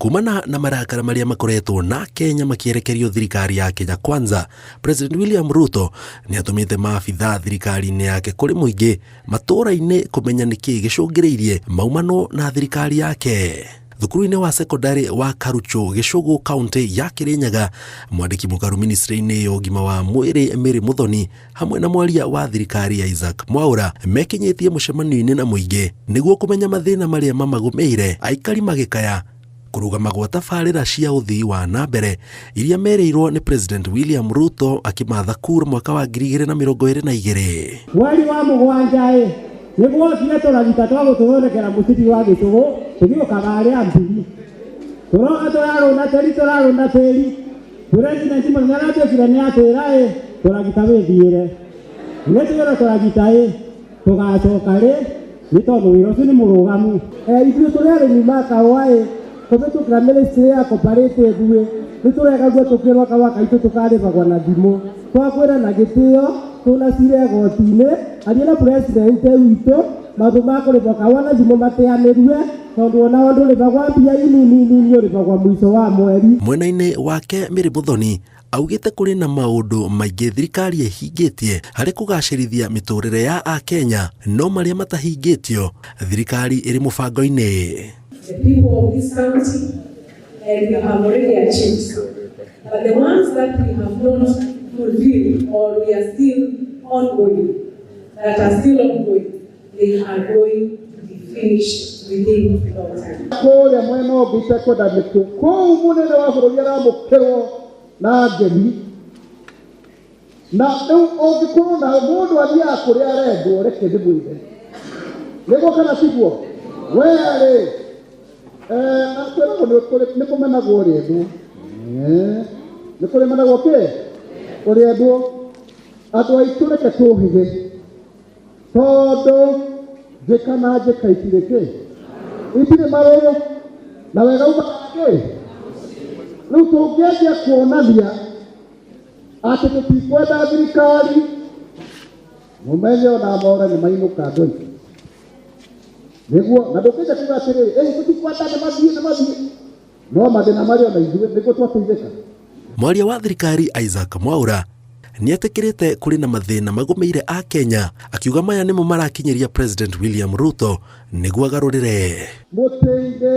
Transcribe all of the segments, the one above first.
Kumana na marakara maria makoretwo na Kenya makierekerio thirikari ya Kenya Kwanza, President William Ruto ni atumite maabitha thirikari-ini yake kuri muingi matura-ini kumenya niki gicungireirie maumano na thirikari yake. Thukuru-ini wa sekondari wa Karucho, Gicugu, kaunti ya Kirinyaga, mwandiki mukaru ministry-ini ya ugima wa mwiri Mary Muthoni hamwe na mwaria wa thirikari ya Isaac Mwaura mekinyitie mucemanio-ini na muingi niguo kumenya mathina maria mamagumeire aikari magikaya kurugama gwa tabarĩra cia uthii wa nambere iria mereirwo ni President William Ruto akimatha kura mwaka wa 2022. Mweri wa mugwanja niguo tũragita twagututhondekera mũciri wa Gĩcũgũ tũgĩũkaga arĩa mbiri tũroka tũrarũnda tĩri President nĩaratwĩkire nĩatwĩra tũragita wĩthiĩre nĩtwĩra tũragita tũgacoka nĩ tondũ wĩra ũcio nĩ mũrũgamu. Ithuĩ tũrĩ arĩmi a kahũa tũbĩtũkĩra ministry ya cooperative nĩtũregagua tũkĩrwo kahũa kaitũ tũkarĩhagwo na thimũ twakwĩra na gĩtĩo tunacire goti-inĩ aria na president witũ maũndũ ma kũrĩhwo kahũa na thimũ mateanĩrue tondũ ona ndũrĩhagwo mbia nini ũrĩhagwo mũico wa mweri. Mwena-inĩ wake Mary Muthoni augite kuri na maundu maingi thirikari ihingitie hari kugacirithia miturire ya Akenya, no maria matahingitio thirikari iri mubango-ini. The people of this county, and we have already achieved. But the ones that we have not fulfilled or we are still ongoing, they are going to be finished within no time. Kũrĩa mwena ũngĩ secondary kũu mũnene wa bũrũri aramũkĩrwo na ngemi na rĩu ũngĩkorwo na mũndũ athiaga kũrĩa arendwo reke ndĩmwĩre nĩguo kana tiguo we nĩ kũmenagwo ũrĩendwo nĩ kũrĩmenagwo ũrĩendwo andũ aitũ reke tũhĩge tondũ njĩka na njĩka itirĩ marũrũ na wega umaga rĩu tũngĩanjia kuonania atĩ tũtikwenda thirikari mũmenye ona more nĩ mainũka andũ aitũ nĩguo na ndũkĩnja kuga atĩrĩrĩ tũtikwenda nĩ mathiĩ no mathĩna marĩ ona ithuĩ nĩguo twateithĩka. Mwaria wa thirikari Isaac Mwaura niatikirite kuri na mathina magumeire a Kenya akiuga maya nimo marakinyeria President William Ruto niguo agarurire. Mũteithe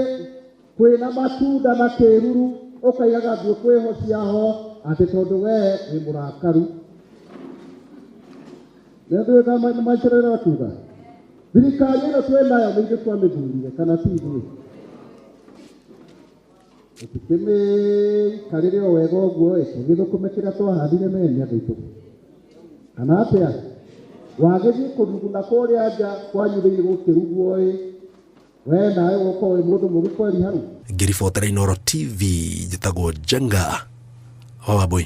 kwĩna matunda na kĩruru ũkaigaga thiũ kwĩhocia ho atĩ tondũ we nĩ mũrakaru nĩndũĩ maitĩrĩra kuga thirikari ĩno twĩnayo nĩ ithuĩ twamĩthurire kana ti ithuĩ ũtikĩmĩikarĩre o wega ũguo tũgĩthũkũme kĩrĩa twahandire mene andũ aitũ kana atĩa wagĩthiĩ kũruguna kũrĩa nja kwanyu thĩinĩ gũkĩrugwo we nawe gũkorwo wĩ mũndũ mũgĩ kweri hau. Ngĩribotera Inooro TV njĩtagwo Jenga Wawambui.